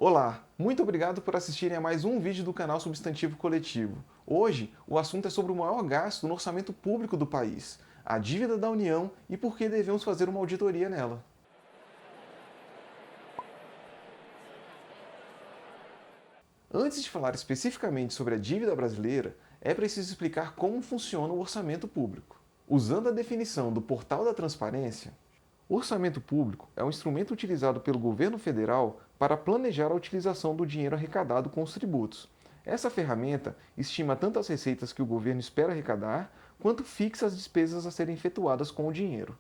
Olá, muito obrigado por assistirem a mais um vídeo do canal Substantivo Coletivo. Hoje, o assunto é sobre o maior gasto no orçamento público do país, a dívida da União e por que devemos fazer uma auditoria nela. Antes de falar especificamente sobre a dívida brasileira, é preciso explicar como funciona o orçamento público. Usando a definição do Portal da Transparência, o orçamento público é um instrumento utilizado pelo governo federal para planejar a utilização do dinheiro arrecadado com os tributos. Essa ferramenta estima tanto as receitas que o governo espera arrecadar, quanto fixa as despesas a serem efetuadas com o dinheiro.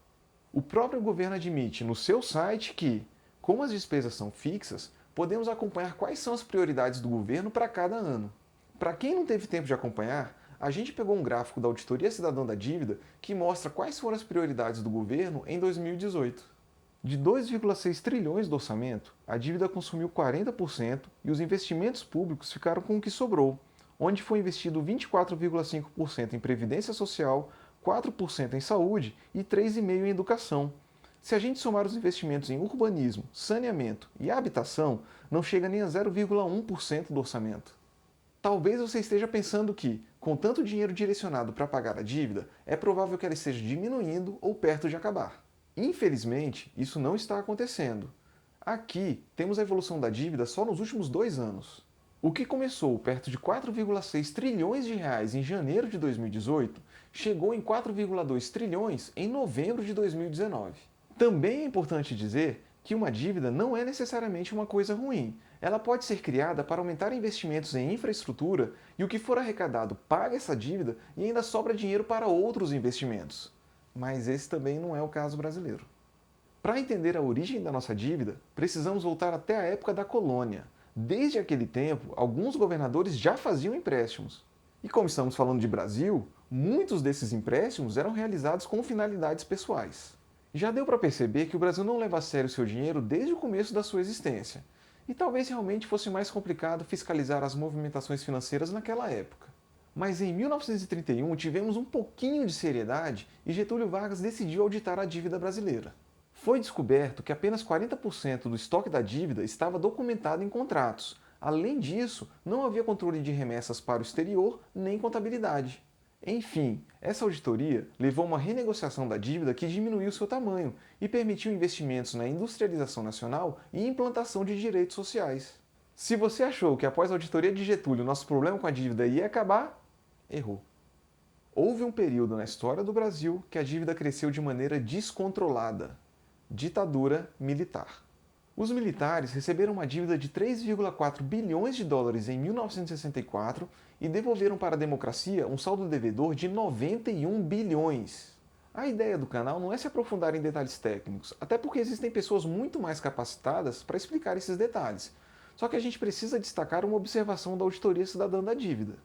O próprio governo admite no seu site que, como as despesas são fixas, podemos acompanhar quais são as prioridades do governo para cada ano. Para quem não teve tempo de acompanhar, a gente pegou um gráfico da Auditoria Cidadã da Dívida que mostra quais foram as prioridades do governo em 2018. De 2,6 trilhões do orçamento, a dívida consumiu 40% e os investimentos públicos ficaram com o que sobrou, onde foi investido 24,5% em previdência social, 4% em saúde e 3,5% em educação. Se a gente somar os investimentos em urbanismo, saneamento e habitação, não chega nem a 0,1% do orçamento. Talvez você esteja pensando que, com tanto dinheiro direcionado para pagar a dívida, é provável que ela esteja diminuindo ou perto de acabar. Infelizmente, isso não está acontecendo. Aqui, temos a evolução da dívida só nos últimos 2 anos. O que começou perto de 4,6 trilhões de reais em janeiro de 2018, chegou em 4,2 trilhões em novembro de 2019. Também é importante dizer que uma dívida não é necessariamente uma coisa ruim. Ela pode ser criada para aumentar investimentos em infraestrutura e o que for arrecadado paga essa dívida e ainda sobra dinheiro para outros investimentos. Mas esse também não é o caso brasileiro. Para entender a origem da nossa dívida, precisamos voltar até a época da colônia. Desde aquele tempo, alguns governadores já faziam empréstimos. E como estamos falando de Brasil, muitos desses empréstimos eram realizados com finalidades pessoais. Já deu para perceber que o Brasil não leva a sério seu dinheiro desde o começo da sua existência. E talvez realmente fosse mais complicado fiscalizar as movimentações financeiras naquela época. Mas em 1931 tivemos um pouquinho de seriedade e Getúlio Vargas decidiu auditar a dívida brasileira. Foi descoberto que apenas 40% do estoque da dívida estava documentado em contratos. Além disso, não havia controle de remessas para o exterior nem contabilidade. Enfim, essa auditoria levou a uma renegociação da dívida que diminuiu seu tamanho e permitiu investimentos na industrialização nacional e implantação de direitos sociais. Se você achou que após a auditoria de Getúlio nosso problema com a dívida ia acabar, errou. Houve um período na história do Brasil que a dívida cresceu de maneira descontrolada. Ditadura militar. Os militares receberam uma dívida de 3,4 bilhões de dólares em 1964 e devolveram para a democracia um saldo devedor de 91 bilhões. A ideia do canal não é se aprofundar em detalhes técnicos, até porque existem pessoas muito mais capacitadas para explicar esses detalhes. Só que a gente precisa destacar uma observação da Auditoria Cidadã da Dívida.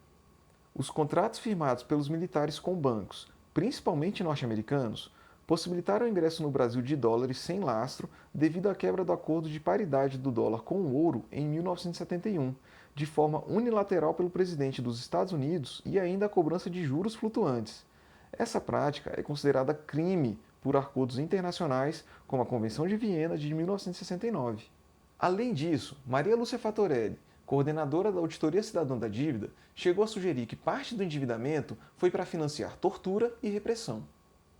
Os contratos firmados pelos militares com bancos, principalmente norte-americanos, possibilitaram o ingresso no Brasil de dólares sem lastro devido à quebra do acordo de paridade do dólar com o ouro em 1971, de forma unilateral pelo presidente dos Estados Unidos e ainda a cobrança de juros flutuantes. Essa prática é considerada crime por acordos internacionais, como a Convenção de Viena de 1969. Além disso, Maria Lúcia Fatorelli, coordenadora da Auditoria Cidadã da Dívida, chegou a sugerir que parte do endividamento foi para financiar tortura e repressão.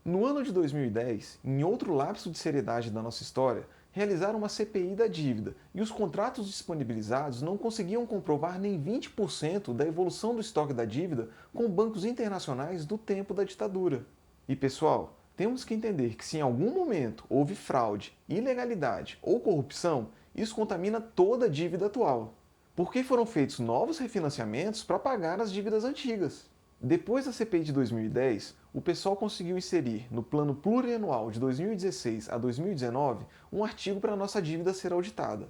No ano de 2010, em outro lapso de seriedade da nossa história, realizaram uma CPI da dívida e os contratos disponibilizados não conseguiam comprovar nem 20% da evolução do estoque da dívida com bancos internacionais do tempo da ditadura. E pessoal, temos que entender que se em algum momento houve fraude, ilegalidade ou corrupção, isso contamina toda a dívida atual. Porque foram feitos novos refinanciamentos para pagar as dívidas antigas. Depois da CPI de 2010, o pessoal conseguiu inserir no plano plurianual de 2016 a 2019 um artigo para a nossa dívida ser auditada.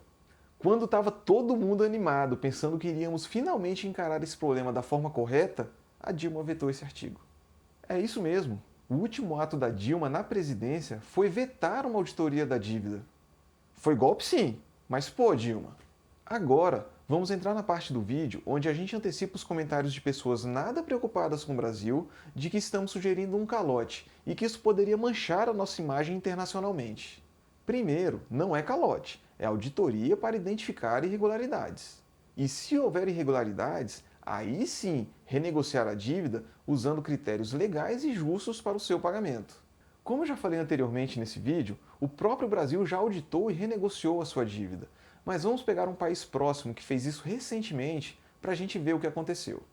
Quando estava todo mundo animado, pensando que iríamos finalmente encarar esse problema da forma correta, a Dilma vetou esse artigo. É isso mesmo, o último ato da Dilma na presidência foi vetar uma auditoria da dívida. Foi golpe sim, mas pô, Dilma. Agora, vamos entrar na parte do vídeo onde a gente antecipa os comentários de pessoas nada preocupadas com o Brasil de que estamos sugerindo um calote e que isso poderia manchar a nossa imagem internacionalmente. Primeiro, não é calote, é auditoria para identificar irregularidades. E se houver irregularidades, aí sim renegociar a dívida usando critérios legais e justos para o seu pagamento. Como eu já falei anteriormente nesse vídeo, o próprio Brasil já auditou e renegociou a sua dívida. Mas vamos pegar um país próximo que fez isso recentemente para a gente ver o que aconteceu.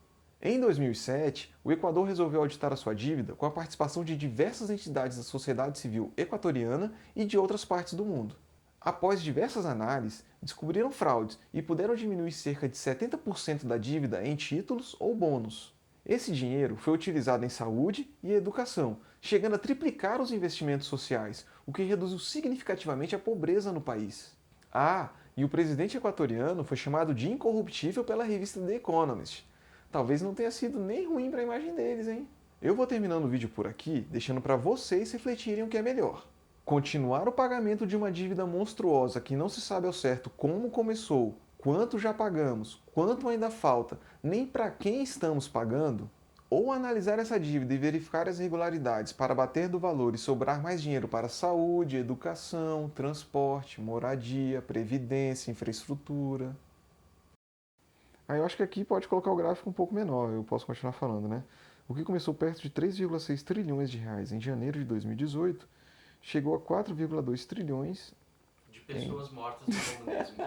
Em 2007, o Equador resolveu auditar a sua dívida com a participação de diversas entidades da sociedade civil equatoriana e de outras partes do mundo. Após diversas análises, descobriram fraudes e puderam diminuir cerca de 70% da dívida em títulos ou bônus. Esse dinheiro foi utilizado em saúde e educação, chegando a triplicar os investimentos sociais, o que reduziu significativamente a pobreza no país. Ah, e o presidente equatoriano foi chamado de incorruptível pela revista The Economist. Talvez não tenha sido nem ruim para a imagem deles, hein? Eu vou terminando o vídeo por aqui, deixando para vocês refletirem o que é melhor. Continuar o pagamento de uma dívida monstruosa que não se sabe ao certo como começou, quanto já pagamos, quanto ainda falta, nem para quem estamos pagando? Ou analisar essa dívida e verificar as irregularidades para bater do valor e sobrar mais dinheiro para saúde, educação, transporte, moradia, previdência, infraestrutura? Aí eu acho que aqui pode colocar o gráfico um pouco menor, eu posso continuar falando, né? O que começou perto de 3,6 trilhões de reais em janeiro de 2018, chegou a 4,2 trilhões de pessoas mortas no comunismo.